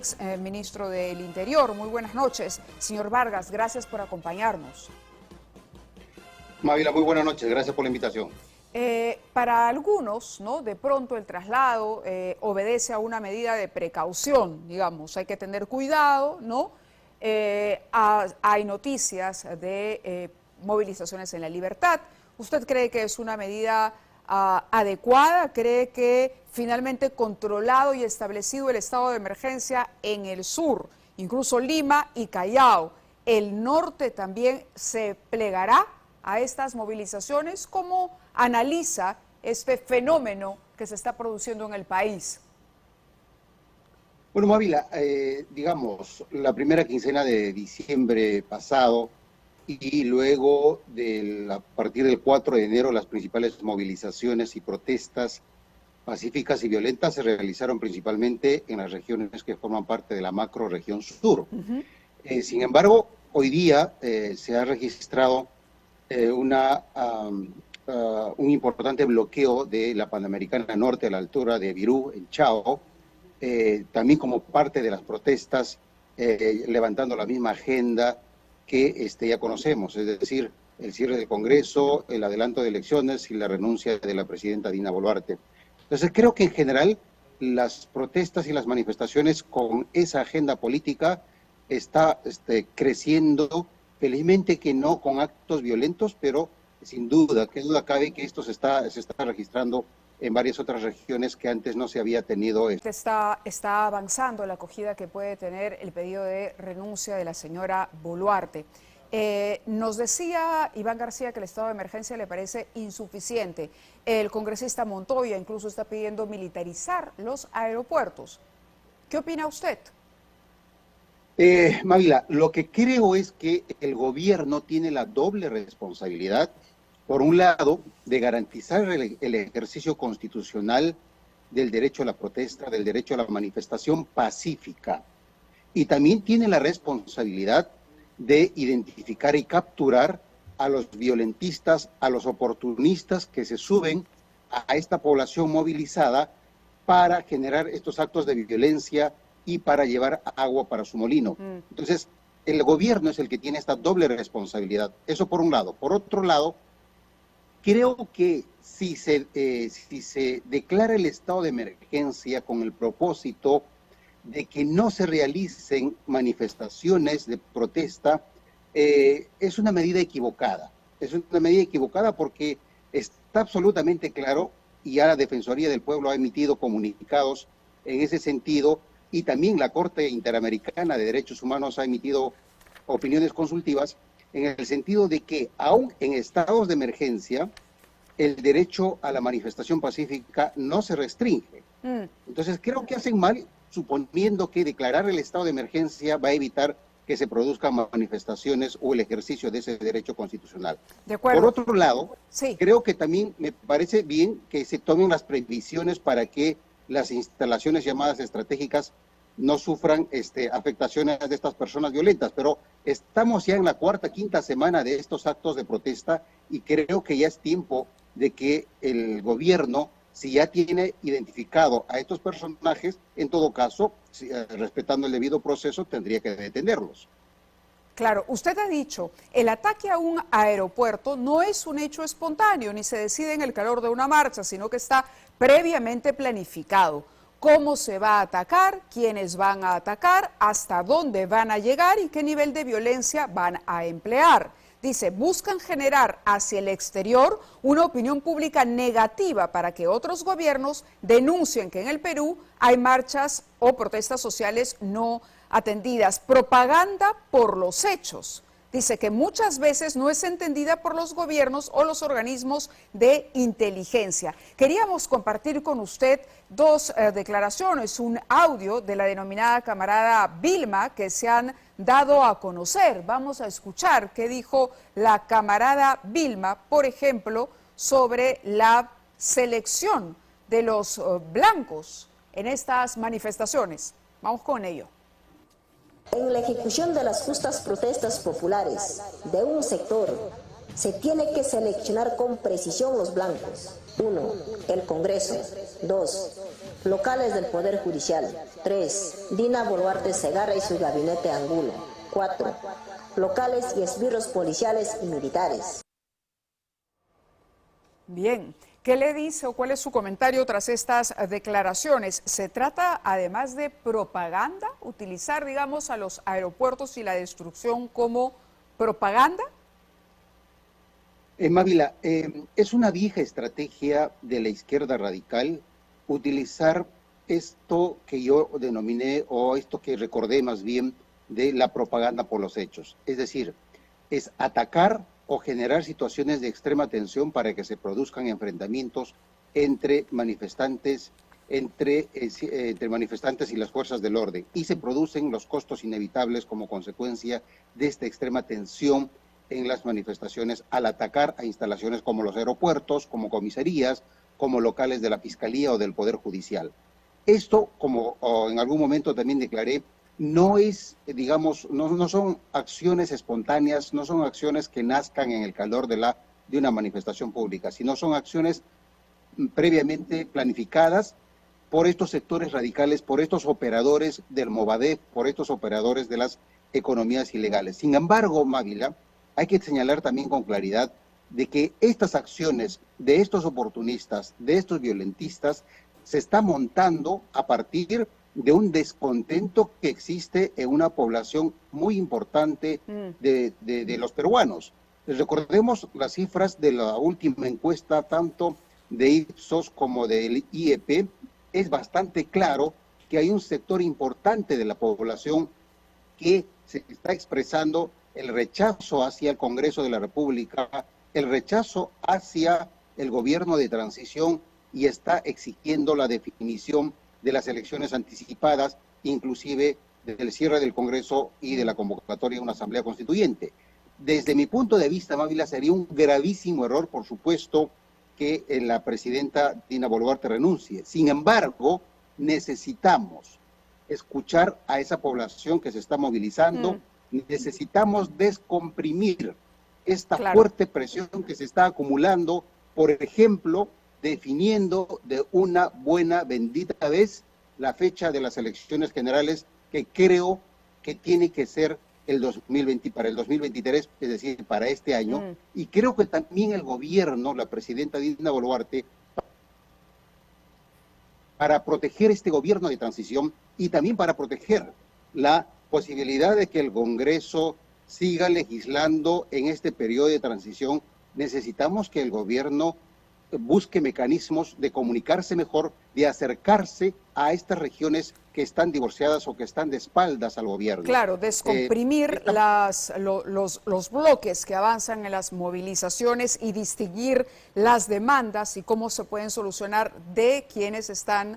ex ministro del Interior. Muy buenas noches. Señor Vargas, gracias por acompañarnos. Mávila, muy buenas noches. Gracias por la invitación. Para algunos, ¿no?, de pronto el traslado obedece a una medida de precaución, digamos. Hay que tener cuidado, ¿no? Hay noticias de movilizaciones en la libertad. ¿Usted cree que es una medida adecuada? ¿Cree que finalmente controlado y establecido el estado de emergencia en el sur, incluso Lima y Callao, el norte también se plegará a estas movilizaciones? ¿Cómo analiza este fenómeno que se está produciendo en el país? Bueno, Mávila, digamos, la primera quincena de diciembre pasado y luego a partir del 4 de enero las principales movilizaciones y protestas pacíficas y violentas se realizaron principalmente en las regiones que forman parte de la macro región sur. Sin embargo, hoy día se ha registrado un importante bloqueo de la Panamericana Norte a la altura de Virú, en Chao, también como parte de las protestas, levantando la misma agenda que ya conocemos, es decir, el cierre del Congreso, el adelanto de elecciones y la renuncia de la presidenta Dina Boluarte. Entonces creo que en general las protestas y las manifestaciones con esa agenda política está creciendo, felizmente que no con actos violentos, pero sin duda, qué duda cabe que esto se está registrando en varias otras regiones que antes no se había tenido. Está avanzando la acogida que puede tener el pedido de renuncia de la señora Boluarte. Nos decía Iván García que el estado de emergencia le parece insuficiente. El congresista Montoya incluso está pidiendo militarizar los aeropuertos. ¿Qué opina usted? Mávila, lo que creo es que el gobierno tiene la doble responsabilidad, por un lado, de garantizar el ejercicio constitucional del derecho a la protesta, del derecho a la manifestación pacífica, y también tiene la responsabilidad de identificar y capturar a los violentistas, a los oportunistas que se suben a esta población movilizada para generar estos actos de violencia y para llevar agua para su molino. Entonces, el gobierno es el que tiene esta doble responsabilidad. Eso por un lado. Por otro lado, creo que si se declara el estado de emergencia con el propósito de que no se realicen manifestaciones de protesta, es una medida equivocada. Es una medida equivocada porque está absolutamente claro, y ya la Defensoría del Pueblo ha emitido comunicados en ese sentido, y también la Corte Interamericana de Derechos Humanos ha emitido opiniones consultivas, en el sentido de que aún en estados de emergencia, el derecho a la manifestación pacífica no se restringe. Entonces creo que hacen mal suponiendo que declarar el estado de emergencia va a evitar que se produzcan manifestaciones o el ejercicio de ese derecho constitucional. De acuerdo. Por otro lado, sí, creo que también me parece bien que se tomen las previsiones para que las instalaciones llamadas estratégicas no sufran afectaciones de estas personas violentas, pero estamos ya en la cuarta, quinta semana de estos actos de protesta y creo que ya es tiempo de que el gobierno, si ya tiene identificado a estos personajes, en todo caso, respetando el debido proceso, tendría que detenerlos. Claro, usted ha dicho, el ataque a un aeropuerto no es un hecho espontáneo, ni se decide en el calor de una marcha, sino que está previamente planificado. ¿Cómo se va a atacar? ¿Quiénes van a atacar? ¿Hasta dónde van a llegar? ¿Y qué nivel de violencia van a emplear? Dice, buscan generar hacia el exterior una opinión pública negativa para que otros gobiernos denuncien que en el Perú hay marchas o protestas sociales no atendidas. Propaganda por los hechos. Dice que muchas veces no es entendida por los gobiernos o los organismos de inteligencia. Queríamos compartir con usted dos declaraciones, un audio de la denominada camarada Vilma que se han dado a conocer. Vamos a escuchar qué dijo la camarada Vilma, por ejemplo, sobre la selección de los blancos en estas manifestaciones. Vamos con ello. En la ejecución de las justas protestas populares de un sector, se tiene que seleccionar con precisión los blancos. 1. El Congreso. 2. Locales del Poder Judicial. 3. Dina Boluarte Segarra y su gabinete Angulo. 4. Locales y esbirros policiales y militares. Bien, ¿qué le dice o cuál es su comentario tras estas declaraciones? ¿Se trata además de propaganda? ¿Utilizar, digamos, a los aeropuertos y la destrucción como propaganda? Mávila, es una vieja estrategia de la izquierda radical utilizar esto que yo denominé, o esto que recordé más bien, de la propaganda por los hechos. Es decir, es atacar o generar situaciones de extrema tensión para que se produzcan enfrentamientos entre manifestantes, entre manifestantes y las fuerzas del orden. Y se producen los costos inevitables como consecuencia de esta extrema tensión en las manifestaciones al atacar a instalaciones como los aeropuertos, como comisarías, como locales de la Fiscalía o del Poder Judicial. Esto, como en algún momento también declaré, no es, digamos, no son acciones espontáneas, no son acciones que nazcan en el calor de una manifestación pública, sino son acciones previamente planificadas por estos sectores radicales, por estos operadores del Movadef, por estos operadores de las economías ilegales. Sin embargo, Mávila, hay que señalar también con claridad de que estas acciones de estos oportunistas, de estos violentistas, se está montando a partir de un descontento que existe en una población muy importante de los peruanos. Recordemos las cifras de la última encuesta, tanto de Ipsos como del IEP. Es bastante claro que hay un sector importante de la población que se está expresando el rechazo hacia el Congreso de la República, el rechazo hacia el gobierno de transición, y está exigiendo la definición de las elecciones anticipadas, inclusive del cierre del Congreso y de la convocatoria de una asamblea constituyente. Desde mi punto de vista, Mávila, sería un gravísimo error, por supuesto, que la presidenta Dina Boluarte renuncie. Sin embargo, necesitamos escuchar a esa población que se está movilizando, necesitamos descomprimir esta fuerte presión que se está acumulando, por ejemplo, definiendo de una buena, bendita vez la fecha de las elecciones generales, que creo que tiene que ser el 2020, para el 2023, es decir, para este año. Y creo que también el gobierno, la presidenta Dina Boluarte, para proteger este gobierno de transición y también para proteger la posibilidad de que el Congreso siga legislando en este periodo de transición, necesitamos que el gobierno busque mecanismos de comunicarse mejor, de acercarse a estas regiones que están divorciadas o que están de espaldas al gobierno. Claro, descomprimir los bloques que avanzan en las movilizaciones y distinguir las demandas y cómo se pueden solucionar de quienes están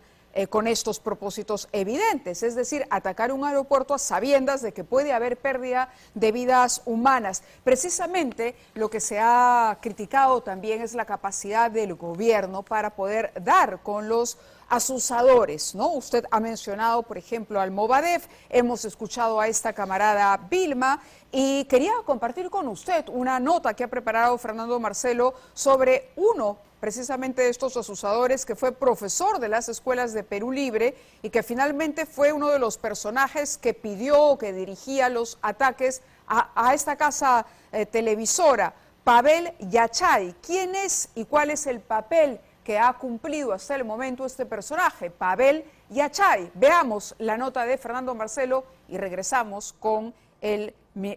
con estos propósitos evidentes, es decir, atacar un aeropuerto a sabiendas de que puede haber pérdida de vidas humanas. Precisamente lo que se ha criticado también es la capacidad del gobierno para poder dar con los asusadores, ¿no? Usted ha mencionado, por ejemplo, al Movadef, hemos escuchado a esta camarada Vilma y quería compartir con usted una nota que ha preparado Fernando Marcelo sobre uno precisamente de estos asusadores, que fue profesor de las escuelas de Perú Libre y que finalmente fue uno de los personajes que pidió o que dirigía los ataques a esta casa televisora, Pavel Yachay. ¿Quién es y cuál es el papel que ha cumplido hasta el momento este personaje, Pavel Yachay? Veamos la nota de Fernando Marcelo y regresamos con el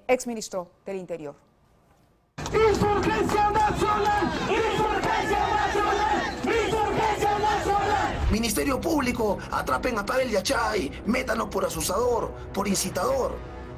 exministro del Interior. ¡Insurgencia nacional! ¡Insurgencia nacional! ¡Insurgencia nacional! Ministerio Público, atrapen a Pavel Yachay, métanlo por asusador, por incitador.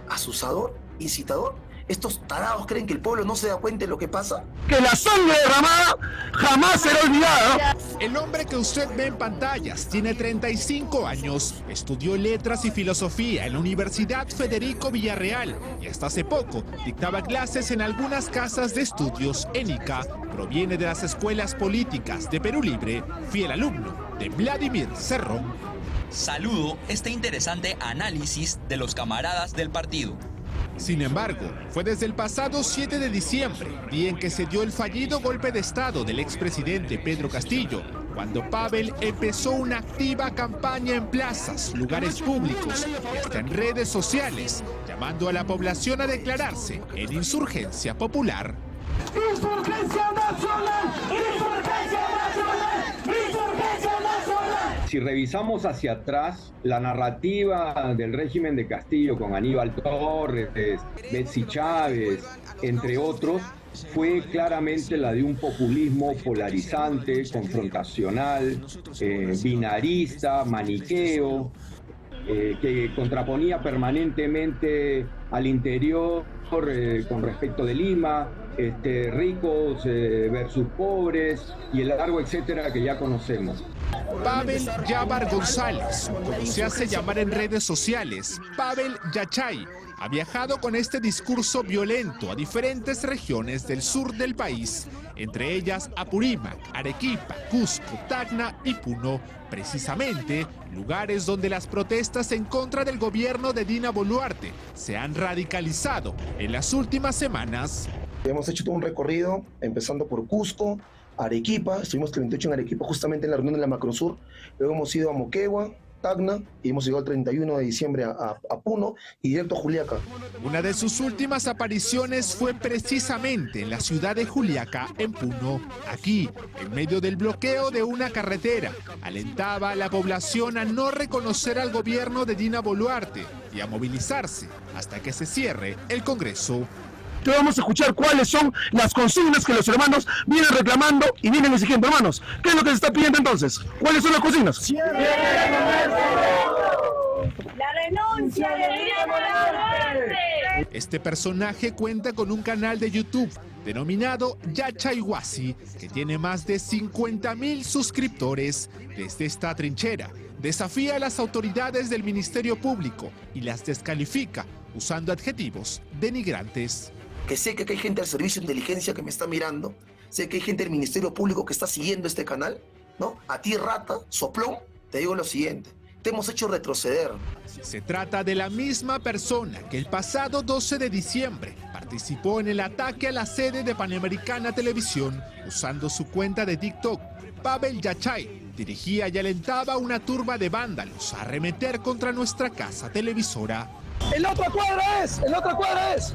¿Asusador? ¿Incitador? ¿Estos tarados creen que el pueblo no se da cuenta de lo que pasa? ¡Que la sangre derramada jamás será olvidada! El hombre que usted ve en pantallas tiene 35 años, estudió letras y filosofía en la Universidad Federico Villarreal y hasta hace poco dictaba clases en algunas casas de estudios en Ica. Proviene de las escuelas políticas de Perú Libre, fiel alumno de Vladimir Cerrón. Saludo este interesante análisis de los camaradas del partido. Sin embargo, fue desde el pasado 7 de diciembre, día en que se dio el fallido golpe de Estado del expresidente Pedro Castillo, cuando Pavel empezó una activa campaña en plazas, lugares públicos y hasta en redes sociales, llamando a la población a declararse en insurgencia popular. ¡Insurgencia nacional! ¡Insurgencia nacional! ¡Insurgencia nacional! Si revisamos hacia atrás, la narrativa del régimen de Castillo con Aníbal Torres, Betsy Chávez, entre otros, fue claramente la de un populismo polarizante, confrontacional, binarista, maniqueo, que contraponía permanentemente al interior con respecto de Lima, ricos versus pobres y el largo etcétera que ya conocemos. Pavel Yabar González, como se hace llamar en redes sociales, Pavel Yachay, ha viajado con este discurso violento a diferentes regiones del sur del país, entre ellas Apurímac, Arequipa, Cusco, Tacna y Puno, precisamente lugares donde las protestas en contra del gobierno de Dina Boluarte se han radicalizado en las últimas semanas. Hemos hecho todo un recorrido, empezando por Cusco, Arequipa, estuvimos el 28 en Arequipa justamente en la reunión de la Macrosur, luego hemos ido a Moquegua, Tacna, y hemos llegado el 31 de diciembre a Puno y directo a Juliaca. Una de sus últimas apariciones fue precisamente en la ciudad de Juliaca, en Puno. Aquí, en medio del bloqueo de una carretera, alentaba a la población a no reconocer al gobierno de Dina Boluarte y a movilizarse hasta que se cierre el Congreso. Que vamos a escuchar cuáles son las consignas que los hermanos vienen reclamando y vienen exigiendo. Hermanos, ¿qué es lo que se está pidiendo entonces? ¿Cuáles son las consignas? La renuncia de Dina Boluarte. Este personaje cuenta con un canal de YouTube denominado Yachayhuasi, que tiene más de 50,000 suscriptores. Desde esta trinchera desafía a las autoridades del Ministerio Público y las descalifica usando adjetivos denigrantes. Que sé que hay gente del Servicio de Inteligencia que me está mirando, sé que hay gente del Ministerio Público que está siguiendo este canal, ¿no? A ti, rata, soplón, te digo lo siguiente, te hemos hecho retroceder. Se trata de la misma persona que el pasado 12 de diciembre participó en el ataque a la sede de Panamericana Televisión usando su cuenta de TikTok. Pavel Yachay dirigía y alentaba a una turba de vándalos a arremeter contra nuestra casa televisora. ¡En la otra cuadra es! ¡En la otra cuadra es!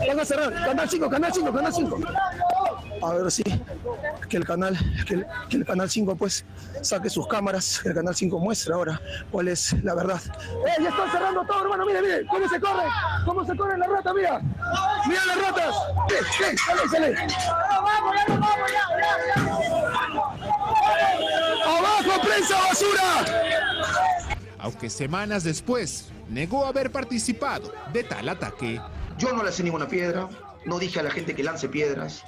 Van a cerrar. Canal 5, Canal 5, Canal 5. A ver si que el canal 5 pues saque sus cámaras, que el Canal 5 muestre ahora cuál es la verdad. Ya están cerrando todo, hermano, mire, cómo se corre la rata, mira las ratas. Sale. ¡Abajo, prensa basura! Aunque semanas después negó haber participado de tal ataque. Yo no lancé ninguna piedra, no dije a la gente que lance piedras,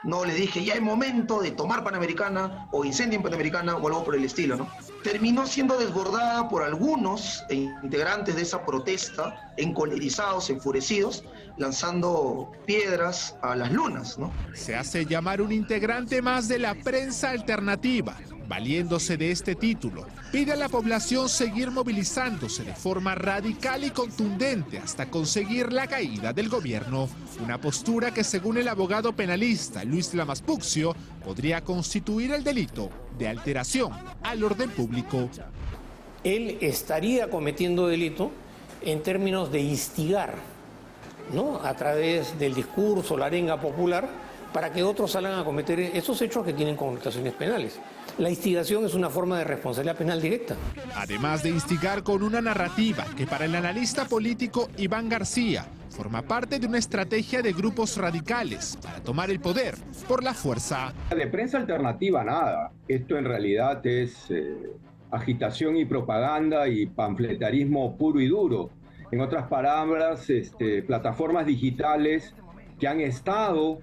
no le dije ya es momento de tomar Panamericana o incendien Panamericana o algo por el estilo, ¿no? Terminó siendo desbordada por algunos integrantes de esa protesta, encolerizados, enfurecidos, lanzando piedras a las lunas, ¿no? Se hace llamar un integrante más de la prensa alternativa, valiéndose de este título. Pide a la población seguir movilizándose de forma radical y contundente hasta conseguir la caída del gobierno. Una postura que, según el abogado penalista Luis Lamaspucio, podría constituir el delito de alteración al orden público. Él estaría cometiendo delito en términos de instigar, ¿no?, a través del discurso, la arenga popular, para que otros salgan a cometer esos hechos que tienen connotaciones penales. La instigación es una forma de responsabilidad penal directa. Además de instigar con una narrativa que para el analista político Iván García forma parte de una estrategia de grupos radicales para tomar el poder por la fuerza. De prensa alternativa nada. Esto en realidad es agitación y propaganda y panfletarismo puro y duro. En otras palabras, plataformas digitales que han estado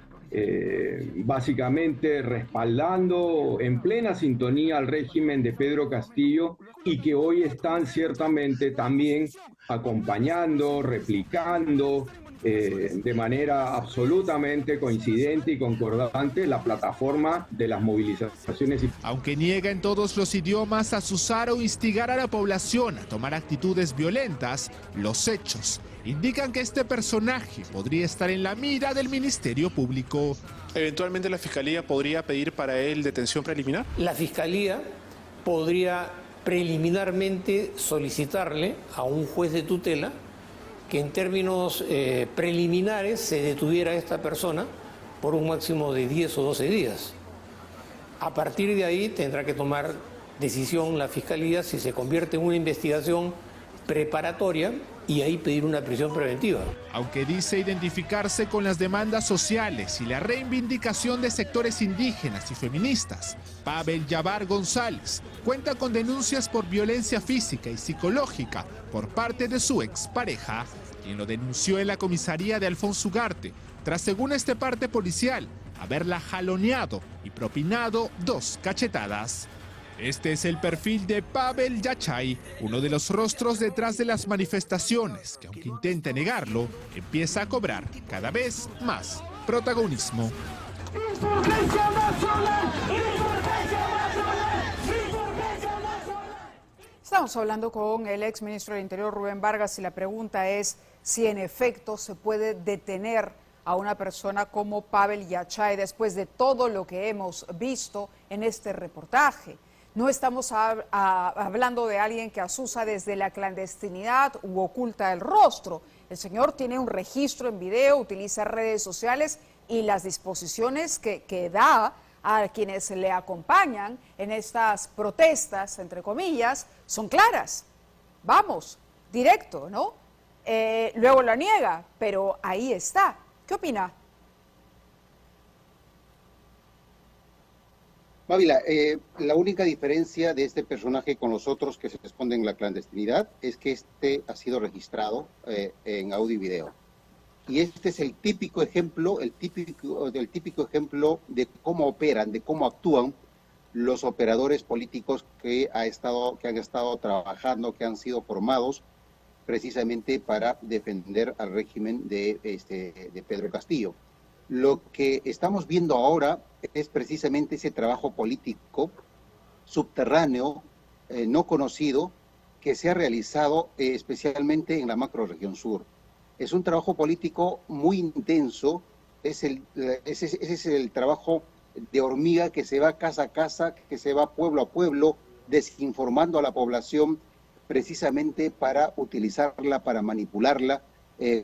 básicamente respaldando en plena sintonía al régimen de Pedro Castillo y que hoy están ciertamente también acompañando, replicando de manera absolutamente coincidente y concordante la plataforma de las movilizaciones. Aunque niega en todos los idiomas azuzar o instigar a la población a tomar actitudes violentas, los hechos indican que este personaje podría estar en la mira del Ministerio Público. ¿Eventualmente la Fiscalía podría pedir para él detención preliminar? La Fiscalía podría preliminarmente solicitarle a un juez de tutela que en términos preliminares se detuviera a esta persona por un máximo de 10 o 12 días. A partir de ahí tendrá que tomar decisión la Fiscalía si se convierte en una investigación preparatoria y ahí pedir una prisión preventiva. Aunque dice identificarse con las demandas sociales y la reivindicación de sectores indígenas y feministas, Pavel Yabar González cuenta con denuncias por violencia física y psicológica por parte de su expareja, quien lo denunció en la comisaría de Alfonso Ugarte, tras, según este parte policial, haberla jaloneado y propinado 2 cachetadas. Este es el perfil de Pavel Yachay, uno de los rostros detrás de las manifestaciones, que aunque intente negarlo, empieza a cobrar cada vez más protagonismo. ¡Insurgencia nacional! ¡Insurgencia nacional! ¡Insurgencia nacional! Estamos hablando con el ex ministro del Interior, Rubén Vargas, y la pregunta es si en efecto se puede detener a una persona como Pavel Yachay después de todo lo que hemos visto en este reportaje. No estamos hablando de alguien que azuza desde la clandestinidad u oculta el rostro. El señor tiene un registro en video, utiliza redes sociales y las disposiciones que da a quienes le acompañan en estas protestas, entre comillas, son claras. Vamos, directo, ¿no? Luego la niega, pero ahí está. ¿Qué opina? Mávila, la única diferencia de este personaje con los otros que se esconden en la clandestinidad es que este ha sido registrado en audio y video. Y este es el típico ejemplo, el típico ejemplo de cómo operan, de cómo actúan los operadores políticos que han estado trabajando, que han sido formados precisamente para defender al régimen de Pedro Castillo. Lo que estamos viendo ahora es precisamente ese trabajo político subterráneo, no conocido, que se ha realizado especialmente en la macrorregión sur. Es un trabajo político muy intenso, ese es el trabajo de hormiga que se va casa a casa, que se va pueblo a pueblo, desinformando a la población precisamente para utilizarla, para manipularla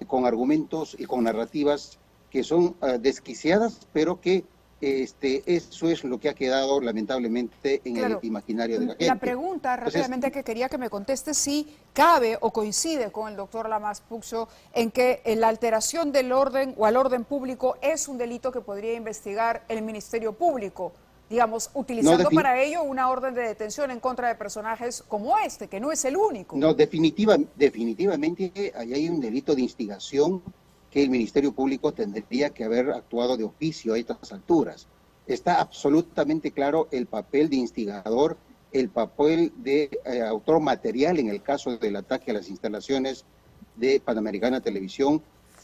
con argumentos y con narrativas que son desquiciadas, pero que eso es lo que ha quedado lamentablemente en el imaginario de la gente. La pregunta rápidamente que quería que me conteste si cabe o coincide con el doctor Lamas Puxo en que la alteración del orden o al orden público es un delito que podría investigar el Ministerio Público, digamos, utilizando para ello una orden de detención en contra de personajes como este, que no es el único. No, definitivamente ahí hay un delito de instigación que el Ministerio Público tendría que haber actuado de oficio a estas alturas. Está absolutamente claro el papel de instigador, el papel de autor material en el caso del ataque a las instalaciones de Panamericana Televisión.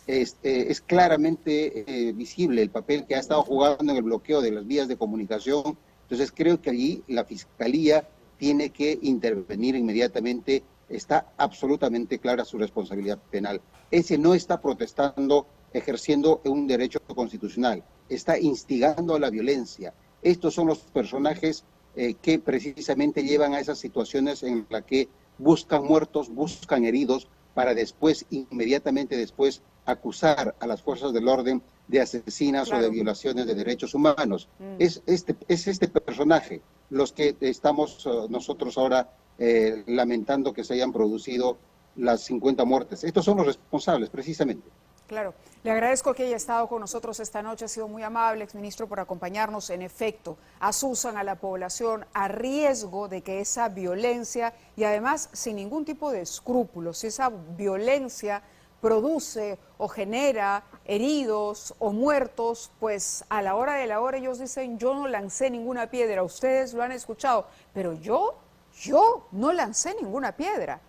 Es claramente visible el papel que ha estado jugando en el bloqueo de las vías de comunicación. Entonces creo que allí la Fiscalía tiene que intervenir inmediatamente. Está absolutamente clara su responsabilidad penal. Ese no está protestando, ejerciendo un derecho constitucional, está instigando a la violencia. Estos son los personajes que precisamente llevan a esas situaciones en las que buscan muertos, buscan heridos, para después, inmediatamente después, acusar a las fuerzas del orden de asesinas o de violaciones de derechos humanos. Es este personaje los que estamos nosotros ahora lamentando que se hayan producido las 50 muertes. Estos son los responsables, precisamente. Claro. Le agradezco que haya estado con nosotros esta noche. Ha sido muy amable, exministro, por acompañarnos. En efecto, asusan a la población a riesgo de que esa violencia, y además sin ningún tipo de escrúpulos, si esa violencia produce o genera heridos o muertos, pues a la hora de la hora ellos dicen: yo no lancé ninguna piedra. Ustedes lo han escuchado, pero yo no lancé ninguna piedra.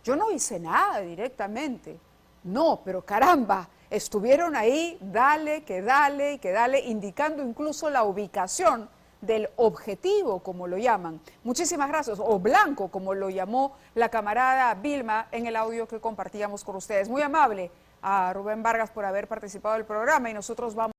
Yo no hice nada directamente. No, pero caramba, estuvieron ahí, dale, que dale, que dale, indicando incluso la ubicación del objetivo, como lo llaman. Muchísimas gracias, o blanco, como lo llamó la camarada Vilma en el audio que compartíamos con ustedes. Muy amable a Rubén Vargas por haber participado del programa y nosotros vamos